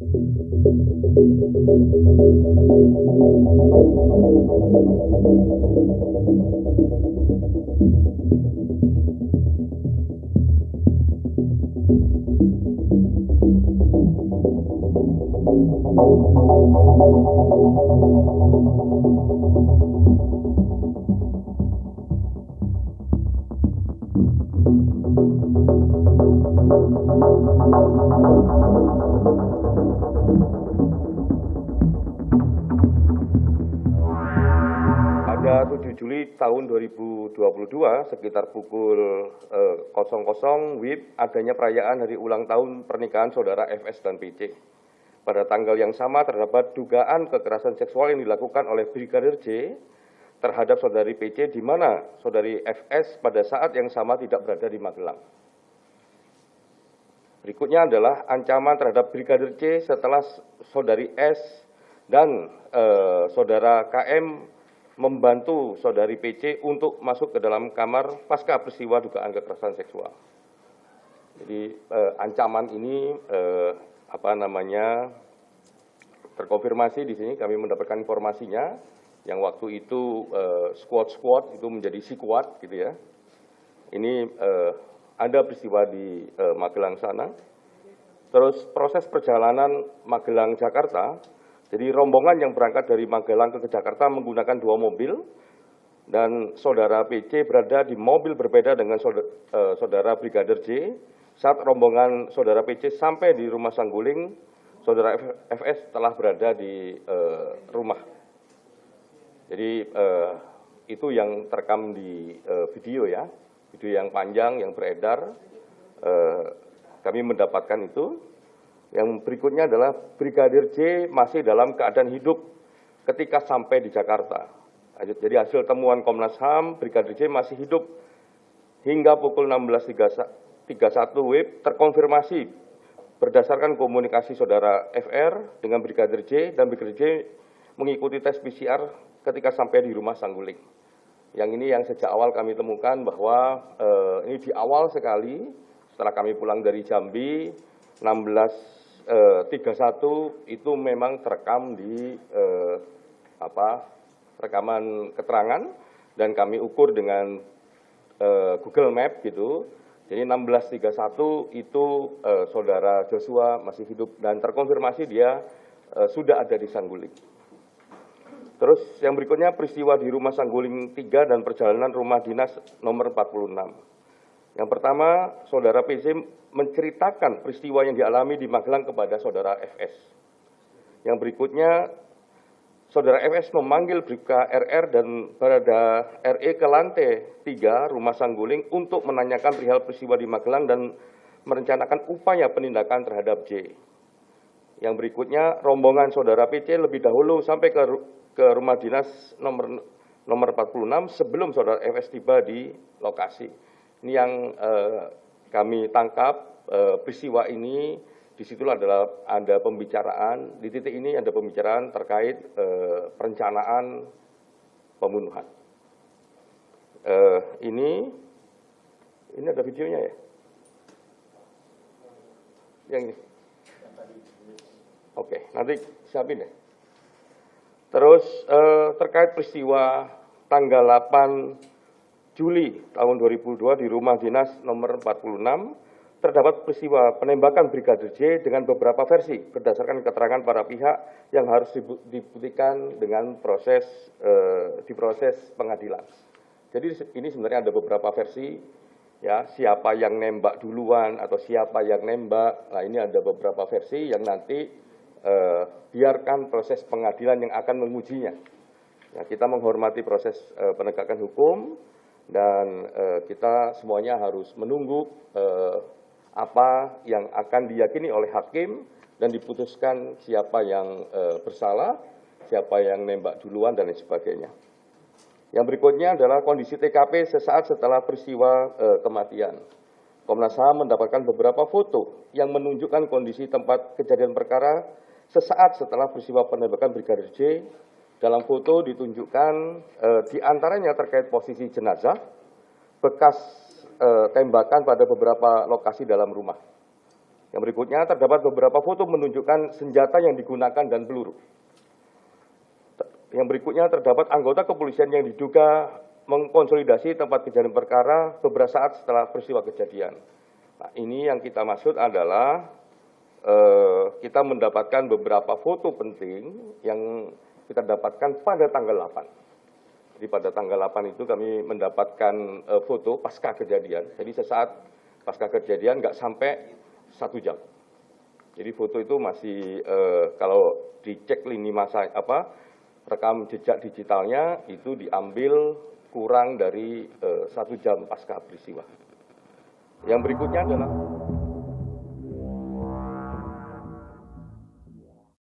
Pada 7 Juli tahun 2022 sekitar pukul 00 WIB adanya perayaan hari ulang tahun pernikahan saudara FS dan PC. Pada tanggal yang sama terdapat dugaan kekerasan seksual yang dilakukan oleh Brigadir J terhadap saudari PC di mana saudari FS pada saat yang sama tidak berada di Magelang. Berikutnya adalah ancaman terhadap Brigadir C setelah saudari S dan saudara KM membantu saudari PC untuk masuk ke dalam kamar pasca peristiwa dugaan kekerasan seksual. Jadi ancaman ini terkonfirmasi di sini kami mendapatkan informasinya yang waktu itu squad itu menjadi squad gitu ya. Ini ada peristiwa di Magelang sana. Terus proses perjalanan Magelang Jakarta. Jadi rombongan yang berangkat dari Magelang ke Jakarta menggunakan 2 mobil dan saudara PC berada di mobil berbeda dengan saudara Brigadir J. Saat rombongan saudara PC sampai di rumah Sangguling, saudara FS telah berada di rumah. Jadi itu yang terekam di video ya, video yang panjang yang beredar. Kami mendapatkan itu. Yang berikutnya adalah Brigadir J masih dalam keadaan hidup ketika sampai di Jakarta. Jadi hasil temuan Komnas HAM, Brigadir J masih hidup hingga pukul 16.31 WIB terkonfirmasi berdasarkan komunikasi saudara FR dengan Brigadir J dan Brigadir J mengikuti tes PCR ketika sampai di rumah Sangguling. Yang ini yang sejak awal kami temukan bahwa ini di awal sekali setelah kami pulang dari Jambi 16.31 itu memang terekam di rekaman keterangan dan kami ukur dengan Google Map gitu. Jadi 16.31 itu saudara Joshua masih hidup dan terkonfirmasi dia sudah ada di Sangguling. Terus yang berikutnya peristiwa di rumah Sangguling 3 dan perjalanan rumah dinas nomor 46. Yang pertama, saudara PC menceritakan peristiwa yang dialami di Magelang kepada saudara FS. Yang berikutnya, saudara FS memanggil Bribka RR dan Barada RE ke lantai 3 rumah Sangguling untuk menanyakan perihal peristiwa di Magelang dan merencanakan upaya penindakan terhadap J. Yang berikutnya, rombongan saudara PC lebih dahulu sampai ke rumah dinas nomor 46 sebelum saudara FS tiba di lokasi. Ini yang kami tangkap peristiwa ini, di situ adalah ada pembicaraan, di titik ini ada pembicaraan terkait perencanaan pembunuhan. Ini ada videonya ya? Yang ini? Oke, nanti siapin ya. Terus terkait peristiwa tanggal 8 Juli tahun 2002 di rumah dinas nomor 46 terdapat peristiwa penembakan Brigadir J dengan beberapa versi berdasarkan keterangan para pihak yang harus dibuktikan dengan diproses pengadilan. Jadi ini sebenarnya ada beberapa versi ya, siapa yang nembak duluan atau siapa yang nembak. Nah, ini ada beberapa versi yang nanti biarkan proses pengadilan yang akan mengujinya. Ya, kita menghormati proses penegakan hukum. Dan kita semuanya harus menunggu apa yang akan diyakini oleh hakim dan diputuskan siapa yang bersalah, siapa yang nembak duluan, dan lain sebagainya. Yang berikutnya adalah kondisi TKP sesaat setelah peristiwa kematian. Komnas HAM mendapatkan beberapa foto yang menunjukkan kondisi tempat kejadian perkara sesaat setelah peristiwa penembakan Brigadir J. Dalam foto ditunjukkan diantaranya terkait posisi jenazah, bekas tembakan pada beberapa lokasi dalam rumah. Yang berikutnya terdapat beberapa foto menunjukkan senjata yang digunakan dan peluru. Yang berikutnya terdapat anggota kepolisian yang diduga mengkonsolidasi tempat kejadian perkara beberapa saat setelah peristiwa kejadian. Nah, ini yang kita maksud adalah kita mendapatkan beberapa foto penting yang kita dapatkan pada tanggal 8. Jadi pada tanggal 8 itu kami mendapatkan foto pasca kejadian. Jadi sesaat pasca kejadian nggak sampai 1 jam. Jadi foto itu masih kalau dicek lini masa rekam jejak digitalnya itu diambil kurang dari 1 jam pasca peristiwa. Yang berikutnya adalah